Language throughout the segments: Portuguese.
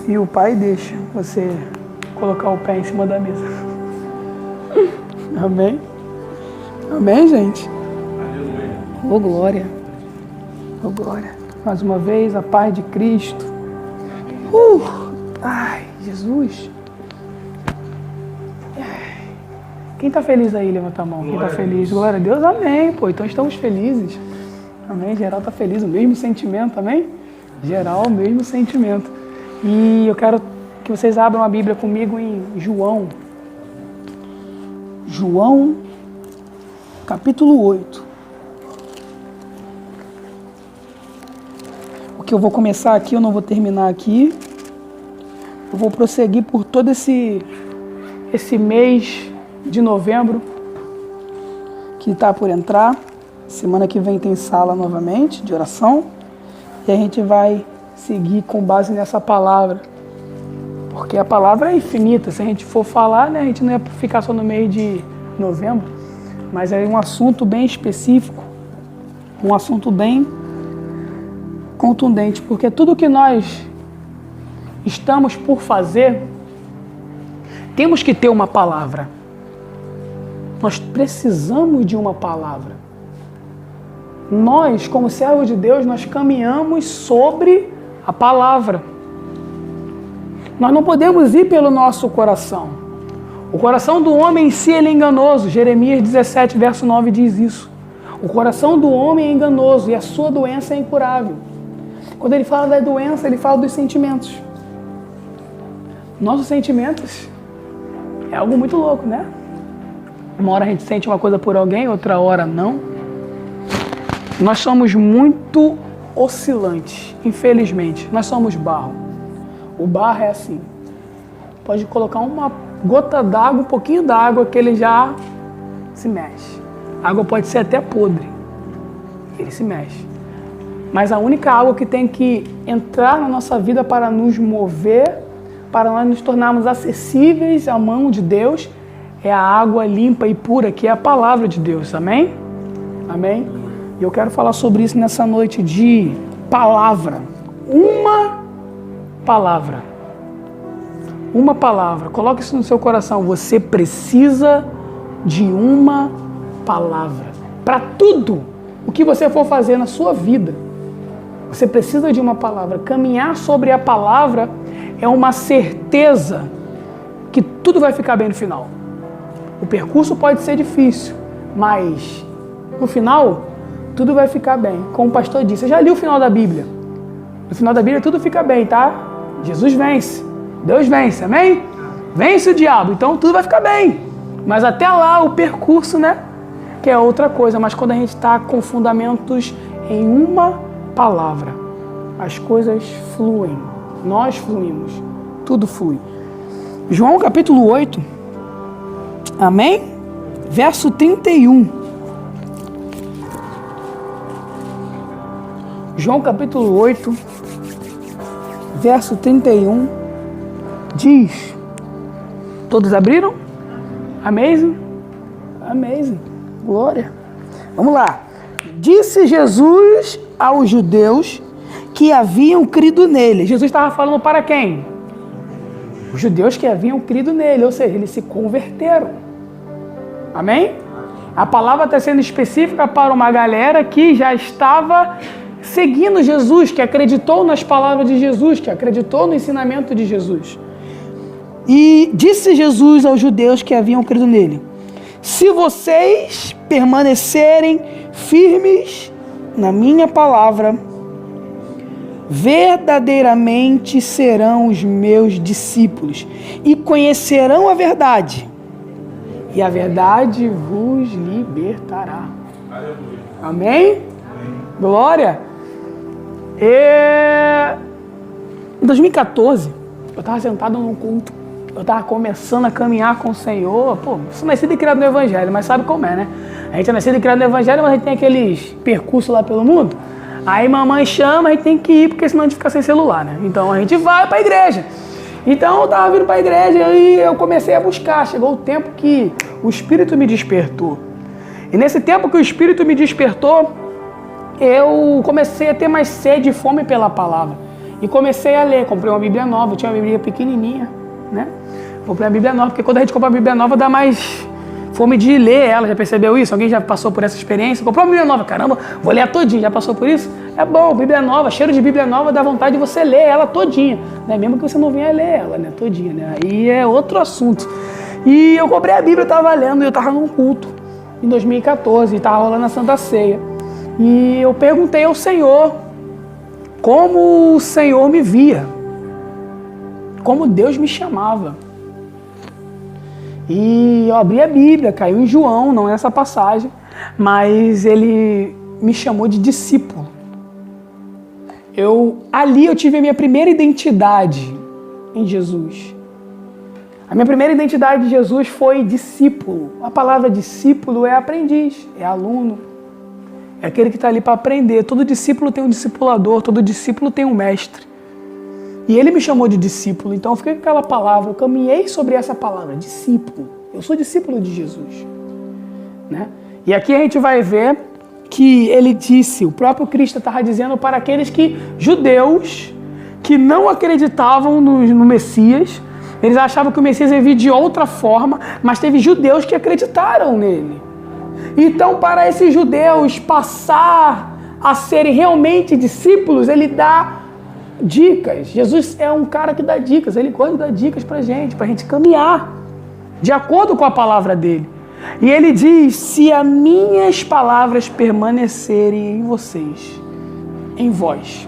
E o Pai deixa você colocar o pé em cima da mesa. Amém? Amém, gente? Ô glória. Ô glória. Mais uma vez, a paz de Cristo. Ai, Jesus. Quem está feliz aí, levanta a mão. Quem está feliz? Glória a Deus, amém. Pô, então estamos felizes. Amém? Geral está feliz, o mesmo sentimento, amém? Geral, o mesmo sentimento. E eu quero que vocês abram a Bíblia comigo em João. João, capítulo 8. O que eu vou começar aqui, eu não vou terminar aqui. Eu vou prosseguir por todo esse mês de novembro que está por entrar. Semana que vem tem sala novamente de oração. E a gente vai seguir com base nessa palavra. Porque a palavra é infinita. Se a gente for falar, né, a gente não ia ficar só no mês de novembro. Mas é um assunto bem específico. Um assunto bem contundente. Porque tudo que nós estamos por fazer, temos que ter uma palavra. Nós precisamos de uma palavra. Nós, como servos de Deus, nós caminhamos sobre a palavra. Nós não podemos ir pelo nosso coração. O coração do homem em si ele é enganoso. Jeremias 17, verso 9 diz isso. O coração do homem é enganoso e a sua doença é incurável. Quando ele fala da doença, ele fala dos sentimentos. Nossos sentimentos é algo muito louco, né? Uma hora a gente sente uma coisa por alguém, outra hora não. Nós somos muito oscilantes, infelizmente. Nós somos barro. O barro é assim. Pode colocar uma gota d'água, um pouquinho d'água, que ele já se mexe. A água pode ser até podre. Ele se mexe. Mas a única água que tem que entrar na nossa vida para nos mover, para nós nos tornarmos acessíveis à mão de Deus, é a água limpa e pura, que é a palavra de Deus. Amém? Amém? E eu quero falar sobre isso nessa noite de palavra. Uma palavra. Uma palavra. Coloque isso no seu coração. Você precisa de uma palavra. Para tudo o que você for fazer na sua vida, você precisa de uma palavra. Caminhar sobre a palavra é uma certeza que tudo vai ficar bem no final. O percurso pode ser difícil, mas no final tudo vai ficar bem. Como o pastor disse, eu já li o final da Bíblia. No final da Bíblia tudo fica bem, tá? Jesus vence, Deus vence, amém? Vence o diabo, então tudo vai ficar bem. Mas até lá o percurso, né? Que é outra coisa. Mas quando a gente está com fundamentos em uma palavra, as coisas fluem. Nós fluímos. Tudo flui. João capítulo 8. Amém? Verso 31. João capítulo 8, verso 31, diz... Todos abriram? Amazing? Amazing. Glória. Vamos lá. Disse Jesus aos judeus que haviam crido nele. Jesus estava falando para quem? Os judeus que haviam crido nele, ou seja, eles se converteram. Amém? A palavra está sendo específica para uma galera que já estava seguindo Jesus, que acreditou nas palavras de Jesus, que acreditou no ensinamento de Jesus. E disse Jesus aos judeus que haviam crido nele: se vocês permanecerem firmes na minha palavra, verdadeiramente serão os meus discípulos e conhecerão a verdade, e a verdade vos libertará. Amém? Glória! Em 2014, eu estava sentado num culto, eu estava começando a caminhar com o Senhor. Pô, eu sou nascido e criado no Evangelho, mas sabe como é, né? A gente é nascido e criado no Evangelho, mas a gente tem aqueles percursos lá pelo mundo. Aí mamãe chama, a gente tem que ir, porque senão a gente fica sem celular, né? Então a gente vai para a igreja. Então eu estava vindo para a igreja e eu comecei a buscar. Chegou o tempo que o Espírito me despertou. E nesse tempo que o Espírito me despertou, eu comecei a ter mais sede e fome pela palavra. E comecei a ler, comprei uma Bíblia nova, eu tinha uma Bíblia pequenininha, né? Comprei uma Bíblia nova, porque quando a gente compra uma Bíblia nova dá mais fome de ler ela, já percebeu isso? Alguém já passou por essa experiência? Comprou uma Bíblia nova, caramba, vou ler a todinha, já passou por isso? É bom, Bíblia nova, cheiro de Bíblia nova dá vontade de você ler ela todinha, né? Mesmo que você não venha ler ela, né? Todinha, né? Aí é outro assunto. E eu comprei a Bíblia, eu estava lendo, e eu estava num culto, em 2014, e estava rolando a Santa Ceia. E eu perguntei ao Senhor, como o Senhor me via, como Deus me chamava. E eu abri a Bíblia, caiu em João, não nessa passagem, mas ele me chamou de discípulo. Ali eu tive a minha primeira identidade em Jesus. A minha primeira identidade de Jesus foi discípulo. A palavra discípulo é aprendiz, é aluno, é aquele que está ali para aprender. Todo discípulo tem um discipulador, todo discípulo tem um mestre. E ele me chamou de discípulo, então eu fiquei com aquela palavra, eu caminhei sobre essa palavra, discípulo. Eu sou discípulo de Jesus, né? E aqui a gente vai ver que ele disse, o próprio Cristo estava dizendo para aqueles judeus que não acreditavam no Messias, eles achavam que o Messias ia vir de outra forma, mas teve judeus que acreditaram nele. Então, para esses judeus passar a serem realmente discípulos, ele dá dicas. Jesus é um cara que dá dicas, ele gosta de dar dicas pra gente caminhar de acordo com a palavra dele. E ele diz, se as minhas palavras permanecerem em vocês, em vós,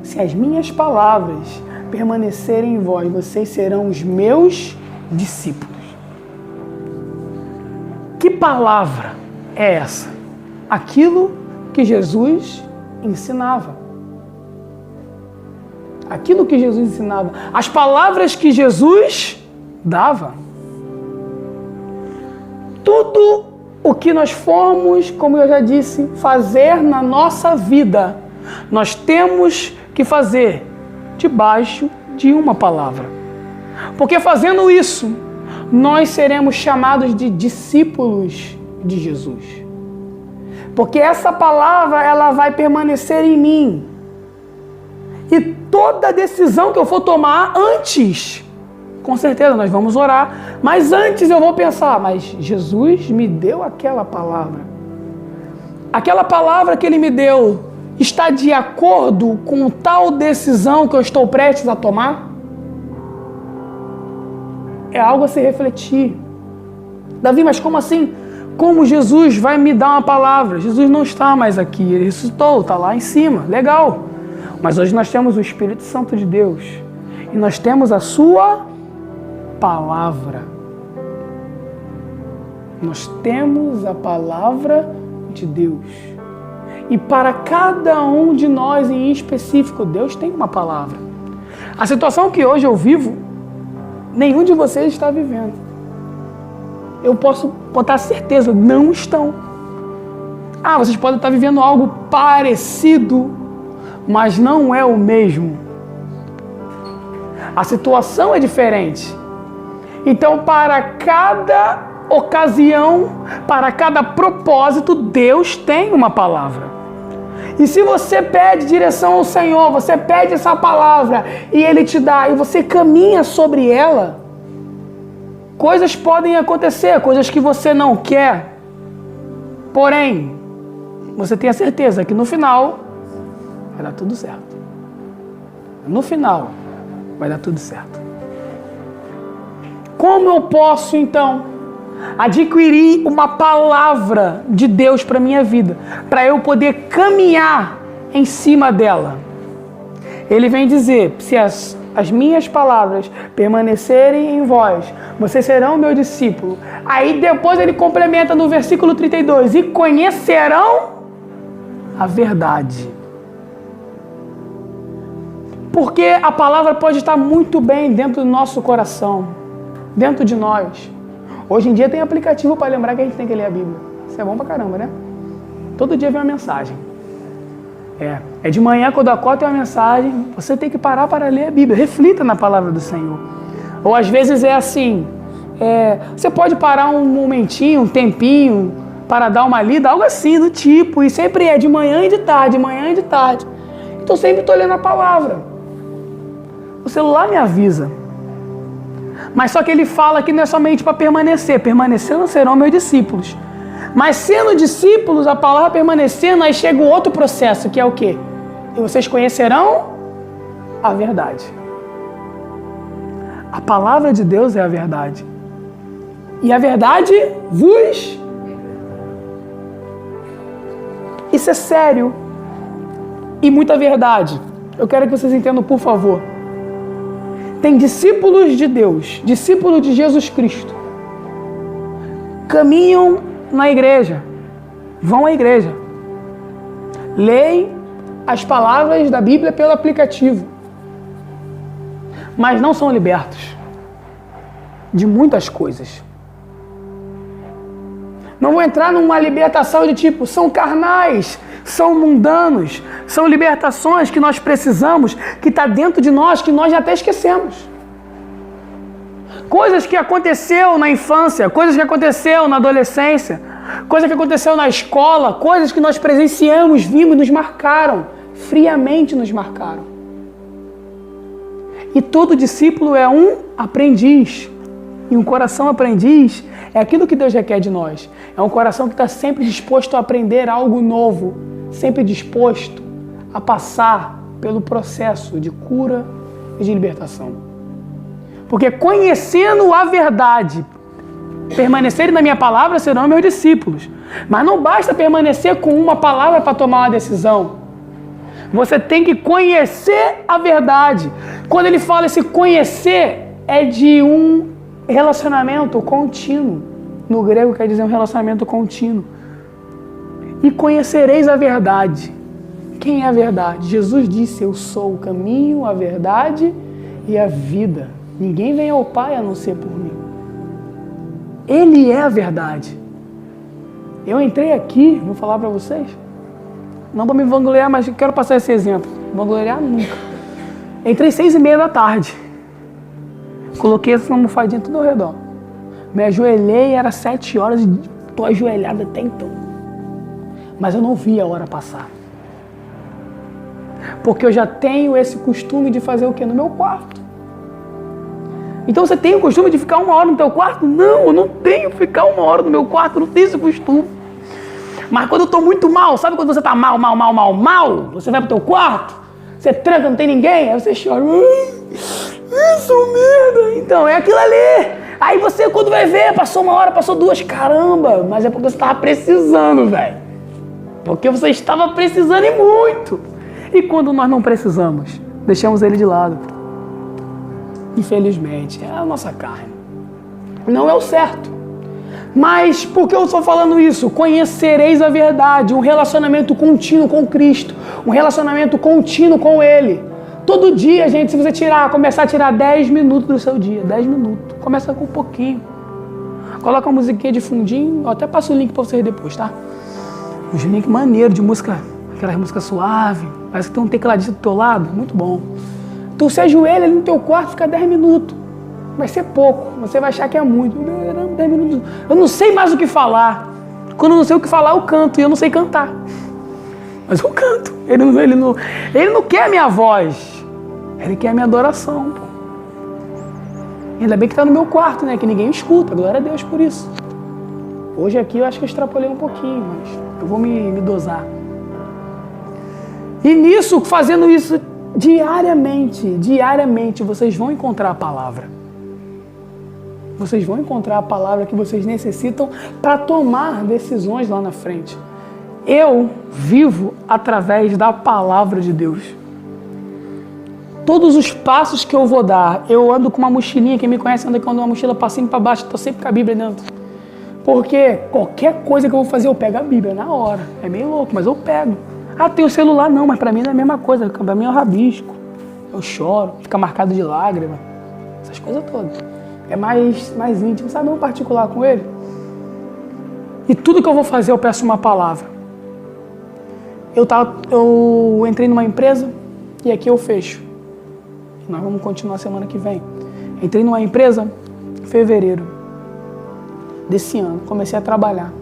se as minhas palavras permanecerem em vós, vocês serão os meus discípulos. Que palavra é essa? Aquilo que Jesus ensinava. Aquilo que Jesus ensinava, as palavras que Jesus dava. Tudo o que nós formos, como eu já disse, fazer na nossa vida, nós temos que fazer debaixo de uma palavra. Porque fazendo isso, nós seremos chamados de discípulos de Jesus. Porque essa palavra, ela vai permanecer em mim. E toda decisão que eu for tomar antes, com certeza nós vamos orar, mas antes eu vou pensar, mas Jesus me deu aquela palavra. Aquela palavra que ele me deu está de acordo com tal decisão que eu estou prestes a tomar? É algo a se refletir. Davi, mas como assim? Como Jesus vai me dar uma palavra? Jesus não está mais aqui, ele ressuscitou, está lá em cima, legal. Mas hoje nós temos o Espírito Santo de Deus e nós temos a sua palavra. Nós temos a palavra de Deus. E para cada um de nós em específico, Deus tem uma palavra. A situação que hoje eu vivo, nenhum de vocês está vivendo. Eu posso botar certeza, não estão. Vocês podem estar vivendo algo parecido, mas não é o mesmo. A situação é diferente. Então, para cada ocasião, para cada propósito, Deus tem uma palavra. E se você pede direção ao Senhor, você pede essa palavra e Ele te dá, e você caminha sobre ela, coisas podem acontecer, coisas que você não quer. Porém, você tem a certeza que no final vai dar tudo certo. No final, vai dar tudo certo. Como eu posso, então, adquirir uma palavra de Deus para a minha vida, para eu poder caminhar em cima dela? Ele vem dizer, se as minhas palavras permanecerem em vós, vocês serão meu discípulo. Aí depois ele complementa no versículo 32, e conhecerão a verdade. Porque a palavra pode estar muito bem dentro do nosso coração, dentro de nós. Hoje em dia tem aplicativo para lembrar que a gente tem que ler a Bíblia. Isso é bom pra caramba, né? Todo dia vem uma mensagem. É de manhã, quando acorda, tem uma mensagem. Você tem que parar para ler a Bíblia. Reflita na palavra do Senhor. Ou às vezes é assim, você pode parar um momentinho, um tempinho, para dar uma lida, algo assim do tipo. E sempre é de manhã e de tarde, de manhã e de tarde. Então sempre estou lendo a palavra. O celular me avisa. Mas só que ele fala que não é somente para permanecer. Permanecendo serão meus discípulos. Mas sendo discípulos, a palavra permanecendo, aí chega o outro processo, que é o quê? E vocês conhecerão a verdade. A palavra de Deus é a verdade. E a verdade vos... Isso é sério. E muita verdade. Eu quero que vocês entendam, por favor. Tem discípulos de Deus, discípulos de Jesus Cristo. Caminham na igreja. Vão à igreja. Leem as palavras da Bíblia pelo aplicativo. Mas não são libertos de muitas coisas. Não vou entrar numa libertação de tipo, são carnais, são mundanos, são libertações que nós precisamos, que está dentro de nós, que nós já até esquecemos. Coisas que aconteceu na infância, coisas que aconteceu na adolescência, coisas que aconteceu na escola, coisas que nós presenciamos, vimos, nos marcaram, friamente nos marcaram. E todo discípulo é um aprendiz. E um coração aprendiz é aquilo que Deus requer de nós. É um coração que está sempre disposto a aprender algo novo, sempre disposto a passar pelo processo de cura e de libertação. Porque conhecendo a verdade, permanecerem na minha palavra serão meus discípulos. Mas não basta permanecer com uma palavra para tomar uma decisão. Você tem que conhecer a verdade. Quando ele fala esse conhecer, é de um relacionamento contínuo. No grego quer dizer um relacionamento contínuo. E conhecereis a verdade. Quem é a verdade? Jesus disse, eu sou o caminho, a verdade e a vida. Ninguém vem ao Pai a não ser por mim. Ele é a verdade. Eu entrei aqui, vou falar para vocês, não para me vangloriar, mas quero passar esse exemplo. Vangloriar nunca. Entrei 6:30 da tarde. Coloquei essa almofadinha tudo ao redor. Me ajoelhei, era 7 horas e estou ajoelhado até então. Mas eu não vi a hora passar. Porque eu já tenho esse costume de fazer o quê? No meu quarto. Então você tem o costume de ficar 1 hora no teu quarto? Não, eu não tenho que ficar 1 hora no meu quarto, eu não tenho esse costume. Mas quando eu estou muito mal, sabe quando você está mal, você vai pro teu quarto, você tranca, não tem ninguém, aí você chora. Sou merda. Então, é aquilo ali. Aí você, quando vai ver, passou 1 hora, passou 2, caramba, mas é porque você estava precisando, velho. Porque você estava precisando e muito. E quando nós não precisamos, deixamos ele de lado. Infelizmente, é a nossa carne. Não é o certo. Mas por que eu estou falando isso? Conhecereis a verdade, um relacionamento contínuo com Cristo, um relacionamento contínuo com Ele. Todo dia, gente, se você começar a tirar 10 minutos do seu dia, 10 minutos, começa com um pouquinho. Coloca uma musiquinha de fundinho, eu até passo o link para vocês depois, tá? Uns link maneiro de música, aquela música suave, parece que tem um tecladista do teu lado, muito bom. Tu se ajoelha ali no teu quarto, fica 10 minutos. Vai ser pouco, você vai achar que é muito. 10 minutos. Eu não sei mais o que falar. Quando eu não sei o que falar, eu canto. E eu não sei cantar. Mas eu canto. Ele não quer a minha voz. Ele quer a minha adoração. Pô. Ainda bem que está no meu quarto, né? Que ninguém escuta. Glória a Deus por isso. Hoje aqui eu acho que eu extrapolei um pouquinho, mas eu vou me dosar. E nisso, fazendo isso diariamente, vocês vão encontrar a palavra. Vocês vão encontrar a palavra que vocês necessitam para tomar decisões lá na frente. Eu vivo através da palavra de Deus. Todos os passos que eu vou dar, eu ando com uma mochilinha, quem me conhece anda com uma mochila para cima e para baixo, estou sempre com a Bíblia dentro. Porque qualquer coisa que eu vou fazer, eu pego a Bíblia na hora. É meio louco, mas eu pego. Ah, tem o celular? Não, mas para mim não é a mesma coisa. Para mim é o rabisco. Eu choro, fica marcado de lágrima. Essas coisas todas. É mais íntimo, sabe? Um particular com ele. E tudo que eu vou fazer, eu peço uma palavra. Eu entrei numa empresa e aqui eu fecho. Nós vamos continuar semana que vem. Entrei numa empresa em fevereiro desse ano. Comecei a trabalhar.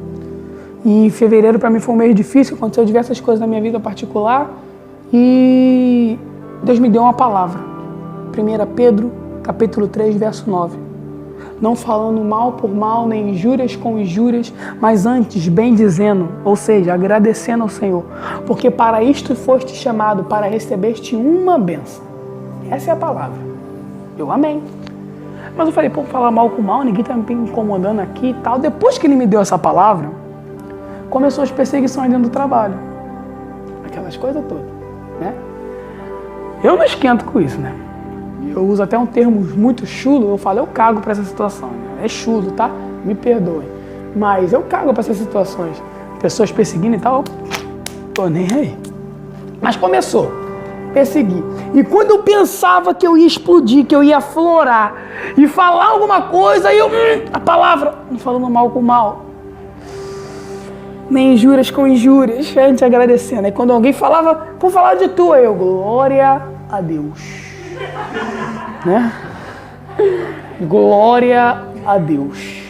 E em fevereiro para mim foi um mês difícil, aconteceu diversas coisas na minha vida particular. E Deus me deu uma palavra. 1 Pedro, capítulo 3, verso 9. Não falando mal por mal, nem injúrias com injúrias, mas antes bem dizendo, ou seja, agradecendo ao Senhor. Porque para isto foste chamado, para receber-te uma bênção. Essa é a palavra. Eu amém. Mas eu falei, pô, falar mal com mal, ninguém tá me incomodando aqui e tal. Depois que ele me deu essa palavra, começou as perseguições dentro do trabalho. Aquelas coisas todas, né? Eu não esquento com isso, né? Eu uso até um termo muito chulo, eu falo, eu cago pra essa situação. É chulo, tá? Me perdoem. Mas eu cago pra essas situações. Pessoas perseguindo e tal, eu tô nem aí. Mas começou. Persegui. E quando eu pensava que eu ia explodir, que eu ia aflorar e falar alguma coisa, aí eu, a palavra, não falando mal com mal, nem injúrias com injúrias, a gente agradecendo. Aí quando alguém falava, vou falar de tu, aí eu, glória a Deus. Né? Glória a Deus.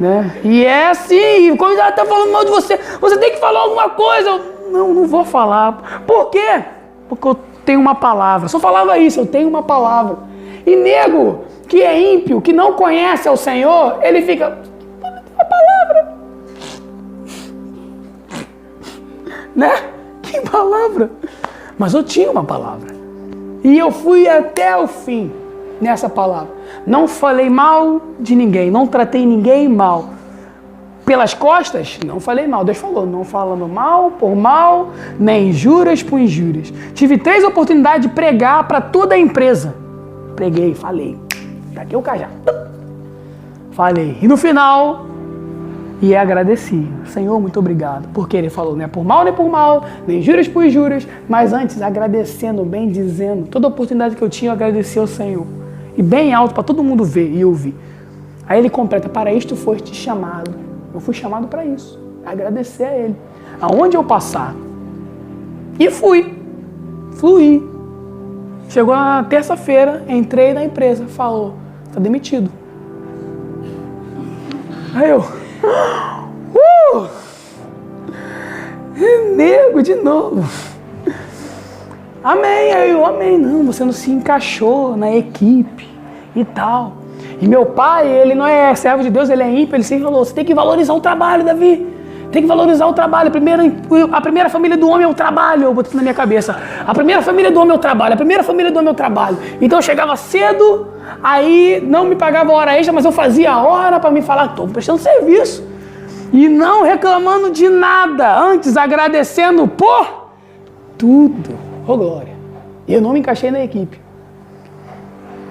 Né? E é assim, quando ela está falando mal de você, você tem que falar alguma coisa. Eu, não vou falar. Por quê? Porque eu tenho uma palavra. Só falava isso, eu tenho uma palavra. E nego que é ímpio, que não conhece ao Senhor, ele fica, uma palavra. Né? Que palavra? Mas eu tinha uma palavra. E eu fui até o fim nessa palavra. Não falei mal de ninguém, não tratei ninguém mal. Pelas costas, não falei mal. Deus falou, não falando mal por mal, nem injúrias por injúrias. Tive 3 oportunidades de pregar para toda a empresa. Preguei, falei. Daqui o cajado. Falei. E no final, agradeci. Senhor, muito obrigado. Porque ele falou, não é por mal nem por mal, nem injúrias por injúrias. Mas antes, agradecendo, bem dizendo. Toda oportunidade que eu tinha, eu agradeci ao Senhor. E bem alto para todo mundo ver e ouvir. Aí ele completa, para isto foste chamado. Eu fui chamado para isso, agradecer a Ele, aonde eu passar. E fluí. Chegou na terça-feira, entrei na empresa, falou, tá demitido. Aí eu, nego de novo. Amém, aí eu, amém, não, você não se encaixou na equipe e tal. E meu pai, ele não é servo de Deus, ele é ímpio, ele sempre falou, você tem que valorizar o trabalho, Davi. Tem que valorizar o trabalho. A primeira família do homem é o trabalho. Eu botei na minha cabeça. A primeira família do homem é o trabalho. A primeira família do homem é o trabalho. Então eu chegava cedo, aí não me pagava hora extra, mas eu fazia a hora para me falar, estou prestando serviço. E não reclamando de nada, antes agradecendo por tudo. Ô glória. E eu não me encaixei na equipe.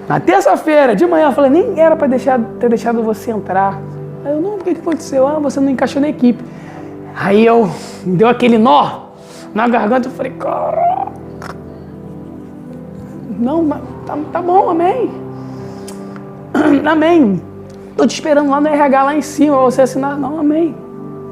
Na terça-feira, de manhã, eu falei, nem era para ter deixado você entrar. Aí eu, não, o que aconteceu? Ah, você não encaixou na equipe. Aí eu, deu aquele nó na garganta, eu falei, caraca. Não, tá bom, amém. Amém. Tô te esperando lá no RH, lá em cima, pra você assinar. Não, amém.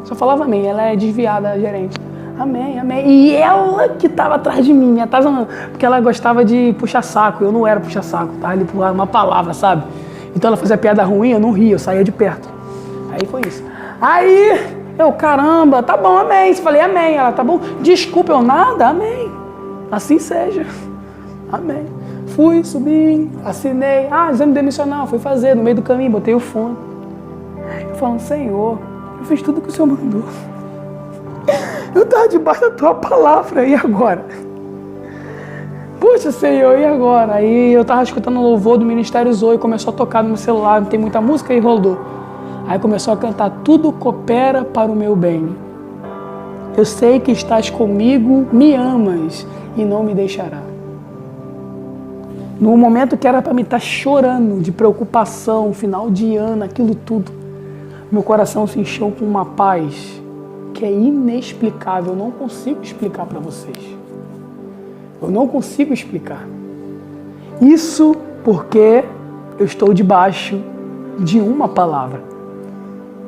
Só falava amém, ela é desviada, a gerente. Amém, amém. E ela que estava atrás de mim, me atazanando, porque ela gostava de puxar saco, eu não era puxar saco, tava ali por uma palavra, sabe? Então ela fazia piada ruim, eu não ria, eu saía de perto. Aí foi isso. Aí eu, caramba, tá bom, amém. Eu falei, amém. Ela, tá bom, desculpa, eu nada, amém. Assim seja, amém. Fui, subi, assinei, exame demissional, fui fazer, no meio do caminho, botei o fone. Eu falando, Senhor, eu fiz tudo que o Senhor mandou. Eu estava debaixo da tua palavra, e agora? Poxa, Senhor, e agora? Aí eu estava escutando o louvor do Ministério Zoe, começou a tocar no meu celular, não tem muita música, e rodou. Aí começou a cantar, tudo coopera para o meu bem. Eu sei que estás comigo, me amas e não me deixará. No momento que era para mim estar chorando de preocupação, final de ano, aquilo tudo, meu coração se encheu com uma paz que é inexplicável, eu não consigo explicar para vocês. Eu não consigo explicar. Isso porque eu estou debaixo de uma palavra.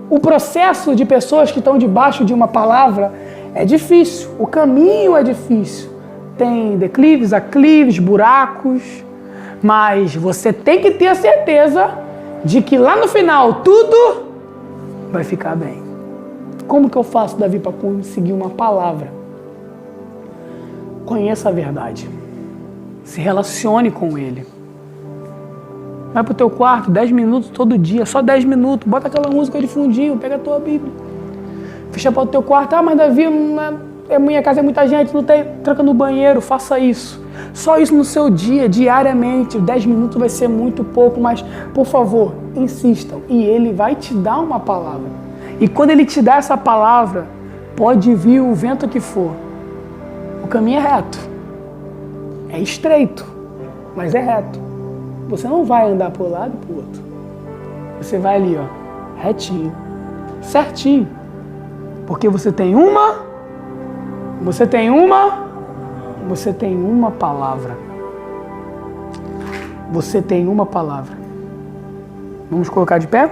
O processo de pessoas que estão debaixo de uma palavra é difícil, o caminho é difícil. Tem declives, aclives, buracos, mas você tem que ter a certeza de que lá no final tudo vai ficar bem. Como que eu faço, Davi, para conseguir uma palavra? conheça a verdade. Se relacione com Ele. Vai pro teu quarto, 10 minutos todo dia, só 10 minutos. Bota aquela música de fundinho, pega a tua Bíblia. Fecha para o teu quarto. Ah, mas Davi, minha casa é muita gente, não tem. Tranca no banheiro, faça isso. Só isso no seu dia, diariamente. 10 minutos vai ser muito pouco, mas, por favor, insistam. E Ele vai te dar uma palavra. E quando Ele te dá essa palavra, pode vir o vento que for. O caminho é reto. É estreito, mas é reto. Você não vai andar para um lado e para o outro. Você vai ali, ó, retinho, certinho. Porque você tem uma palavra. Você tem uma palavra. Vamos colocar de pé?